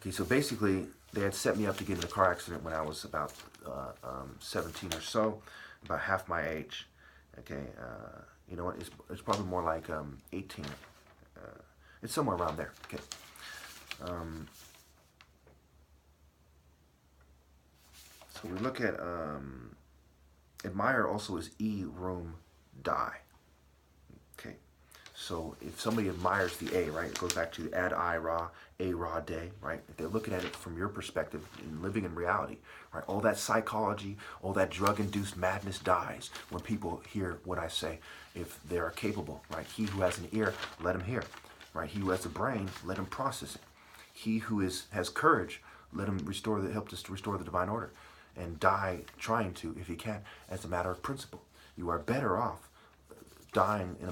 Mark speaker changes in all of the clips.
Speaker 1: Okay, so basically, they had set me up to get in a car accident when I was about 17 or so, about half my age. Okay, you know what? It's probably more like 18. It's somewhere around there. Okay. Um, so we look at admire also is room die. Okay. So if somebody admires the A, right, it goes back to ad I ra, a ra day, right? If they're looking at it from your perspective and living in reality, right? All that psychology, all that drug-induced madness dies when people hear what I say. If they are capable, right? He who has an ear, let him hear, right? He who has a brain, let him process it. He who has courage, let him help us to restore the divine order, and die trying to, if he can, as a matter of principle. You are better off dying as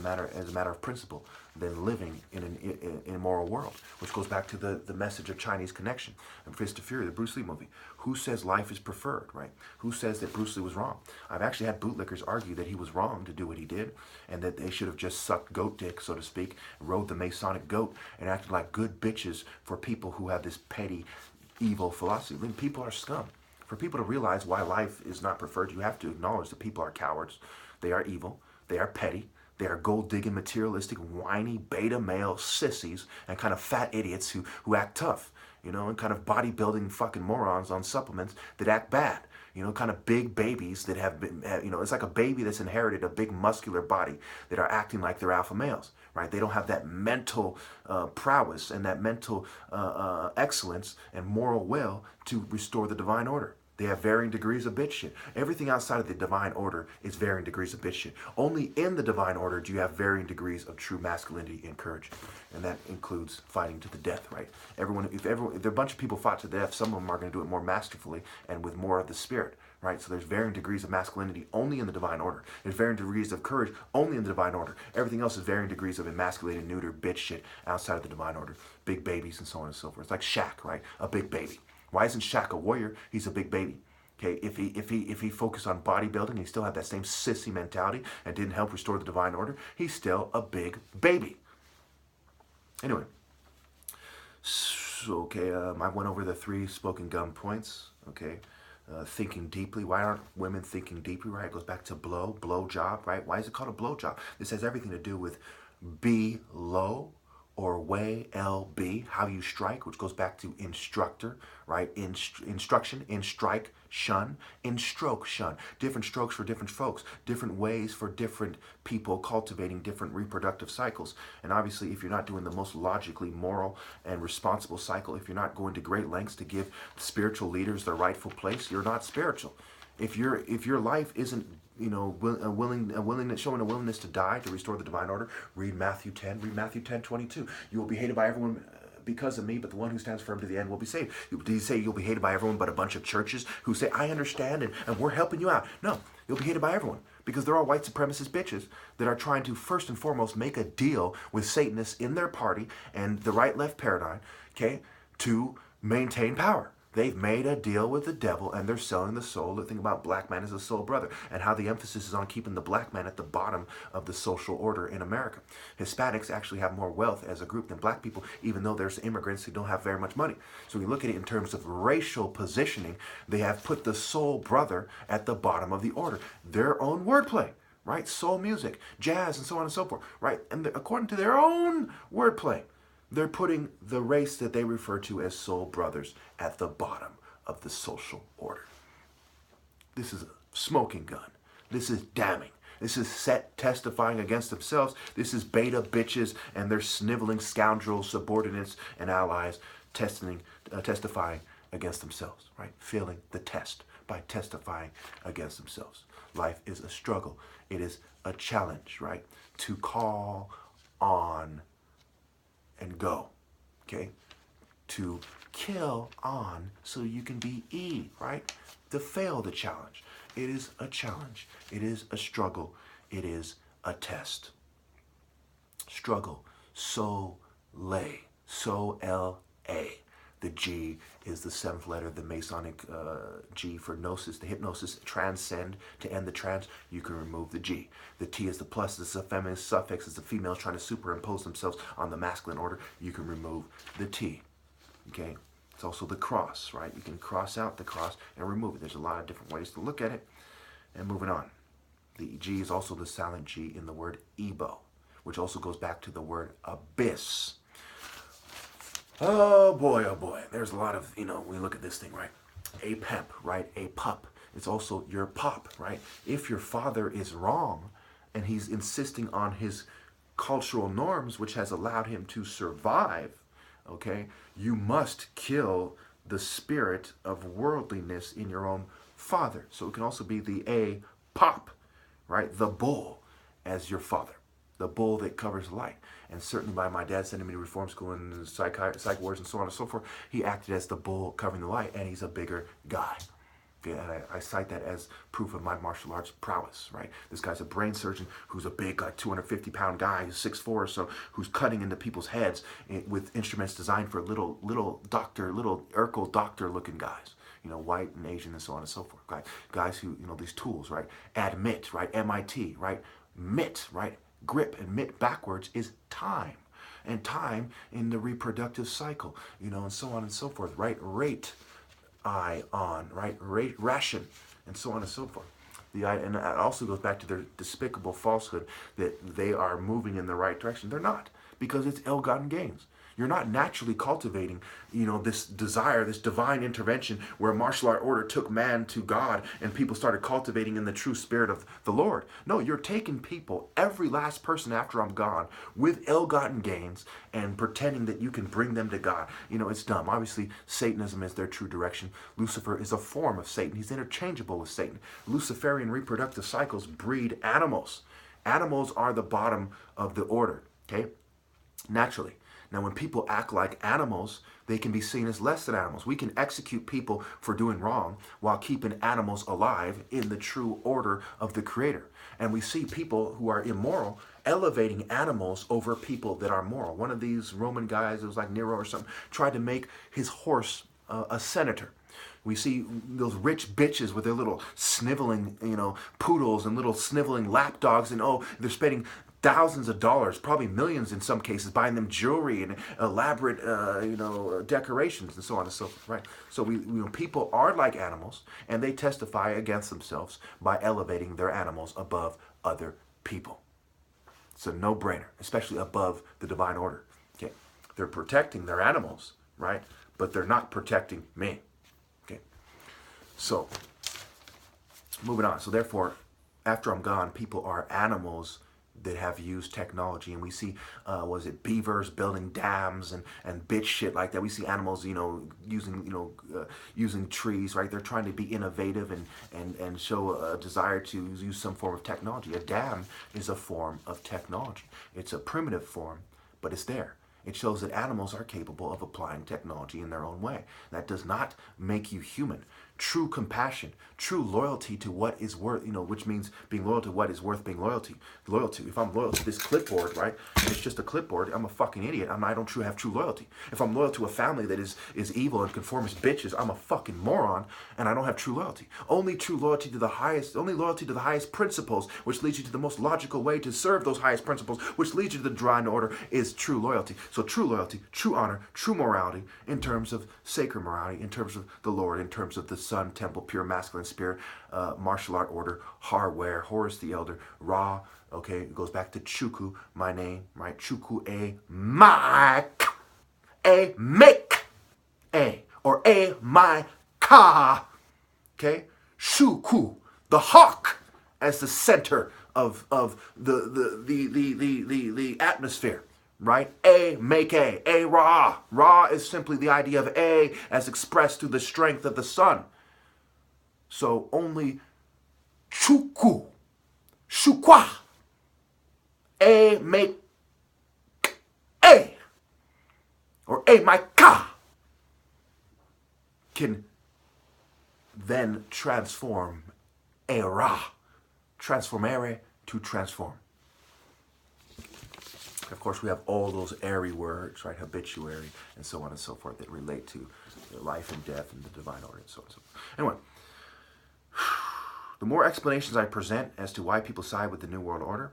Speaker 1: a matter of principle than living in an immoral world, which goes back to the message of Chinese connection and Fist of Fury, the Bruce Lee movie. Who says life is preferred, right? Who says that Bruce Lee was wrong? I've actually had bootlickers argue that he was wrong to do what he did, and that they should have just sucked goat dick, so to speak, rode the Masonic goat, and acted like good bitches for people who have this petty, evil philosophy. I mean, people are scum. For people to realize why life is not preferred, you have to acknowledge that people are cowards. They are evil. They are petty. They are gold-digging, materialistic, whiny, beta male sissies and kind of fat idiots who act tough, you know, and kind of bodybuilding fucking morons on supplements that act bad. You know, kind of big babies that have been, you know, it's like a baby that's inherited a big muscular body that are acting like they're alpha males, right? They don't have that mental prowess and that mental excellence and moral will to restore the divine order. They have varying degrees of bitch shit. Everything outside of the divine order is varying degrees of bitch shit. Only in the divine order do you have varying degrees of true masculinity and courage. And that includes fighting to the death, right? If there are a bunch of people fought to death, some of them are going to do it more masterfully and with more of the spirit, right? So there's varying degrees of masculinity only in the divine order. There's varying degrees of courage only in the divine order. Everything else is varying degrees of emasculated, neuter, bitch shit outside of the divine order. Big babies and so on and so forth. It's like Shaq, right? A big baby. Why isn't Shaq a warrior? He's a big baby. Okay, if he focused on bodybuilding and he still had that same sissy mentality and didn't help restore the divine order, he's still a big baby. Anyway, so okay, I went over the 3 spoken gun points. Okay, thinking deeply. Why aren't women thinking deeply? Right, it goes back to blow job. Right, why is it called a blow job? This has everything to do with be low or way LB, how you strike, which goes back to instructor, right? Instruction, in strike, shun, in stroke, shun. Different strokes for different folks, different ways for different people cultivating different reproductive cycles. And obviously, if you're not doing the most logically moral and responsible cycle, if you're not going to great lengths to give spiritual leaders their rightful place, you're not spiritual. If your life isn't, you know, showing a willingness to die to restore the divine order, read Matthew 10. Read Matthew 10:22. You will be hated by everyone because of me, but the one who stands firm to the end will be saved. Did he say you'll be hated by everyone but a bunch of churches who say, I understand and we're helping you out? No, you'll be hated by everyone because they're all white supremacist bitches that are trying to first and foremost make a deal with Satanists in their party and the right-left paradigm, okay, to maintain power. They've made a deal with the devil and they're selling the soul. The thing about black man is a soul brother and how the emphasis is on keeping the black man at the bottom of the social order in America. Hispanics actually have more wealth as a group than black people, even though there's immigrants who don't have very much money. So when you look at it in terms of racial positioning, they have put the soul brother at the bottom of the order. Their own wordplay, right? Soul music, jazz, and so on and so forth, right? And according to their own wordplay, they're putting the race that they refer to as soul brothers at the bottom of the social order. This is a smoking gun. This is damning. This is set testifying against themselves. This is beta bitches and their sniveling scoundrels, subordinates, and allies testifying against themselves, right? Failing the test by testifying against themselves. Life is a struggle. It is a challenge, right? To call on and go, okay? To kill on so you can be E, right? To fail the challenge. It is a challenge. It is a struggle. It is a test. Struggle. So-lay. So-L-A. The G is the 7th letter, the Masonic G for gnosis, the hypnosis, transcend, to end the trance, you can remove the G. The T is the plus, this is a feminist suffix, it's the females trying to superimpose themselves on the masculine order, you can remove the T, okay? It's also the cross, right? You can cross out the cross and remove it. There's a lot of different ways to look at it. And moving on. The G is also the silent G in the word Ebo, which also goes back to the word abyss. Oh boy, oh boy. There's a lot of, we look at this thing, right? A pep, right? A pup. It's also your pop, right? If your father is wrong and he's insisting on his cultural norms, which has allowed him to survive, okay, you must kill the spirit of worldliness in your own father. So it can also be the A pop, right? The bull as your father. The bull that covers light. And certainly by my dad sending me to reform school and psych wards and so on and so forth, he acted as the bull covering the light, and he's a bigger guy. Okay, and I cite that as proof of my martial arts prowess, right? This guy's a brain surgeon who's a big, like 250-pound guy, who's 6'4" or so, who's cutting into people's heads with instruments designed for little Urkel doctor-looking guys. White and Asian and so on and so forth. Right? Guys who, these tools, right? Admit, right? MIT, right? Mit, right? Grip, and mit backwards is time. And time in the reproductive cycle, and so on and so forth, right? Rate, right? Rate, ration, and so on and so forth. And it also goes back to their despicable falsehood that they are moving in the right direction. They're not, because it's ill-gotten gains. You're not naturally cultivating, this desire, this divine intervention where martial art order took man to God and people started cultivating in the true spirit of the Lord. No, you're taking people, every last person after I'm gone, with ill-gotten gains and pretending that you can bring them to God. It's dumb. Obviously, Satanism is their true direction. Lucifer is a form of Satan. He's interchangeable with Satan. Luciferian reproductive cycles breed animals. Animals are the bottom of the order, okay? Naturally. Now, when people act like animals, they can be seen as less than animals. We can execute people for doing wrong while keeping animals alive in the true order of the Creator. And we see people who are immoral elevating animals over people that are moral. One of these Roman guys, it was like Nero or something, tried to make his horse a senator. We see those rich bitches with their little sniveling, poodles and little sniveling lap dogs, and they're spending thousands of dollars, probably millions in some cases, buying them jewelry and elaborate, decorations and so on and so forth, right? So people are like animals, and they testify against themselves by elevating their animals above other people. It's a no-brainer, especially above the divine order. Okay, they're protecting their animals, right? But they're not protecting me. Okay, so moving on. So therefore, after I'm gone, people are animals that have used technology, and we see beavers building dams and bitch shit like that. We see animals using trees, right? They're trying to be innovative and show a desire to use some form of technology. A dam is a form of technology. It's a primitive form, but it's there. It shows that animals are capable of applying technology in their own way. That does not make you human. True compassion, true loyalty to what is worth, which means being loyal to what is worth being loyal to. If I'm loyal to this clipboard, right, and it's just a clipboard, I'm a fucking idiot. I don't have true loyalty. If I'm loyal to a family that is evil and conformist bitches, I'm a fucking moron, and I don't have true loyalty. Only loyalty to the highest principles, which leads you to the most logical way to serve those highest principles, which leads you to the divine order, is true loyalty. So true loyalty, true honor, true morality, in terms of sacred morality, in terms of the Lord, in terms of the Sun, Temple, pure masculine spirit, martial art order, Harware, Horus the Elder, Ra, okay, it goes back to Chuku, my name, right? Chuku a Mike, a make, a, or a my ka, okay? Shuku, the hawk, as the center of the atmosphere. Right? A, make a Ra. Ra is simply the idea of A as expressed through the strength of the sun. So only Chuku, Shukwa, A, make A, or A, my ka, can then transform a Ra. Transformere, to transform. Of course, we have all those airy words, right? Habituary, and so on and so forth, that relate to life and death and the divine order, and so on and so forth. Anyway, the more explanations I present as to why people side with the New World Order,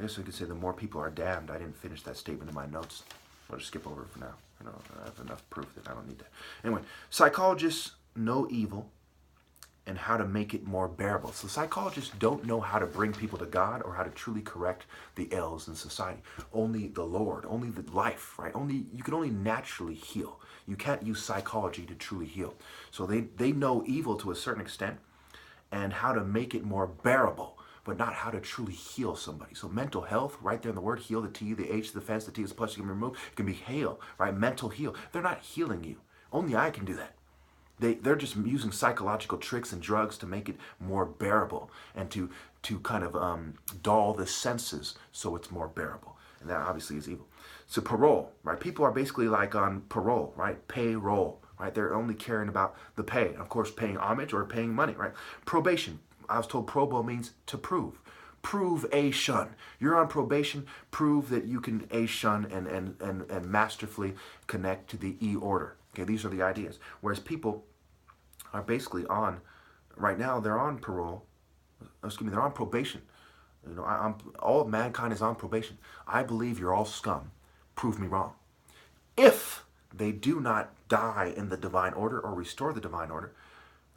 Speaker 1: I guess we could say the more people are damned. I didn't finish that statement in my notes. I'll just skip over it for now. I have enough proof that I don't need that. Anyway, psychologists know evil and how to make it more bearable. So psychologists don't know how to bring people to God or how to truly correct the ills in society. Only the Lord, only the life, right? You can only naturally heal. You can't use psychology to truly heal. So they know evil to a certain extent and how to make it more bearable, but not how to truly heal somebody. So mental health, right there in the word heal, the T, the H, the fence, the T is plus, you can remove, it can be heal, right? Mental heal. They're not healing you. Only I can do that. They're just using psychological tricks and drugs to make it more bearable and to kind of dull the senses so it's more bearable. And that obviously is evil. So parole, right? People are basically like on parole, right? Payroll, right? They're only caring about the pay. Of course, paying homage or paying money, right? Probation. I was told probo means to prove. Prove a shun. You're on probation. Prove that you can a shun and masterfully connect to the E order. Okay, these are the ideas. Whereas people are basically on, right now, they're on parole. Excuse me, they're on probation. You know, all of mankind is on probation. I believe you're all scum. Prove me wrong. If they do not die in the divine order or restore the divine order,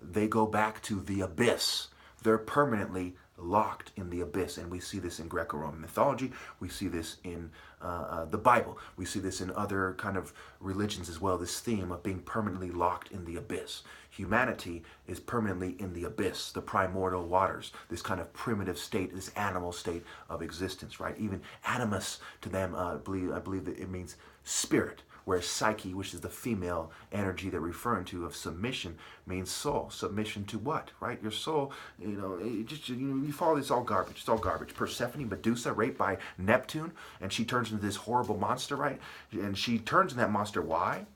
Speaker 1: they go back to the abyss. They're permanently locked in the abyss. And we see this in Greco-Roman mythology. We see this in the Bible. We see this in other kind of religions as well, this theme of being permanently locked in the abyss. Humanity is permanently in the abyss, the primordial waters, this kind of primitive state, this animal state of existence, right? Even animus to them, I believe that it means spirit, whereas psyche, which is the female energy they're referring to of submission, means soul. Submission to what, right? Your soul, you follow this, all garbage. It's all garbage. Persephone, Medusa, raped by Neptune, and she turns into this horrible monster, right? And she turns into that monster. Why?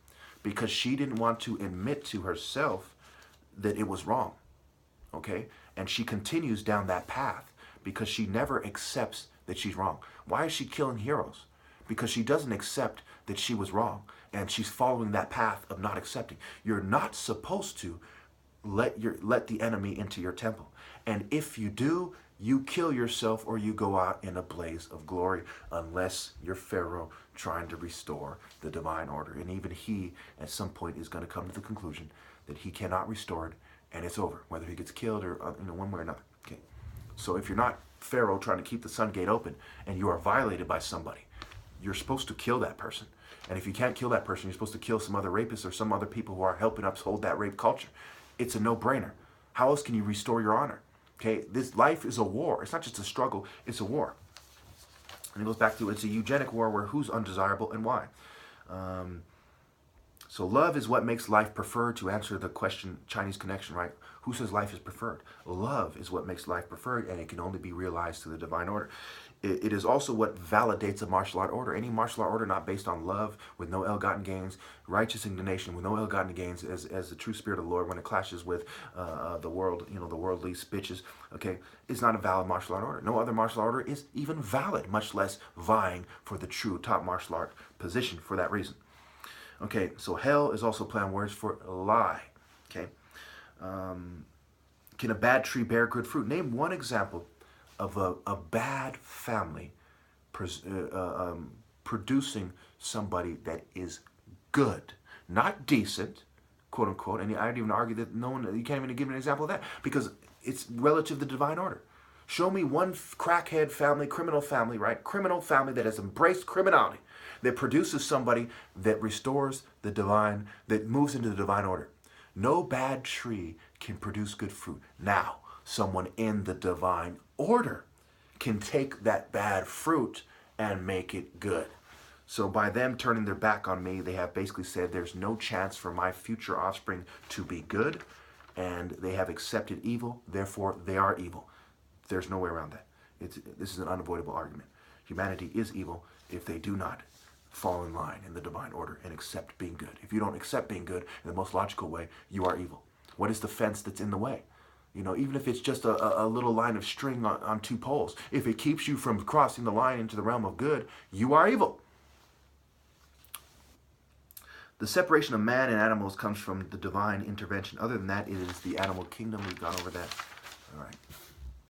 Speaker 1: Because she didn't want to admit to herself that it was wrong, okay? And she continues down that path because she never accepts that she's wrong. Why is she killing heroes? Because she doesn't accept that she was wrong, and she's following that path of not accepting. You're not supposed to let the enemy into your temple. And if you do, you kill yourself or you go out in a blaze of glory, unless you're Pharaoh trying to restore the divine order. And even he, at some point, is going to come to the conclusion that he cannot restore it, and it's over, whether he gets killed or one way or another. Okay. So if you're not Pharaoh trying to keep the sun gate open and you are violated by somebody, you're supposed to kill that person. And if you can't kill that person, you're supposed to kill some other rapists or some other people who are helping uphold that rape culture. It's a no-brainer. How else can you restore your honor? Okay, this life is a war. It's not just a struggle, it's a war. And it goes back to, it's a eugenic war where who's undesirable and why. So love is what makes life preferred, to answer the question, Chinese connection, right? Who says life is preferred? Love is what makes life preferred, and it can only be realized through the divine order. It is also what validates a martial art order. Any martial art order not based on love, with no ill-gotten gains, righteous indignation with no ill-gotten gains, as the true spirit of the Lord, when it clashes with the world, the worldly bitches, okay, is not a valid martial art order. No other martial art order is even valid, much less vying for the true top martial art position for that reason. Okay, so hell is also play on words for lie. Okay, can a bad tree bear good fruit? Name one example of a bad family producing somebody that is good, not decent, quote unquote. And I'd even argue that you can't even give an example of that because it's relative to the divine order. Show me one crackhead family, criminal family, right? Criminal family that has embraced criminality, that produces somebody that restores the divine, that moves into the divine order. No bad tree can produce good fruit. Now, someone in the divine order can take that bad fruit and make it good. So by them turning their back on me, they have basically said there's no chance for my future offspring to be good, and they have accepted evil, therefore they are evil. There's no way around that. This is an unavoidable argument. Humanity is evil if they do not fall in line in the divine order and accept being good. If you don't accept being good in the most logical way, you are evil. What is the fence that's in the way? Even if it's just a little line of string on two poles, if it keeps you from crossing the line into the realm of good, you are evil. The separation of man and animals comes from the divine intervention. Other than that, it is the animal kingdom. We've gone over that. All right.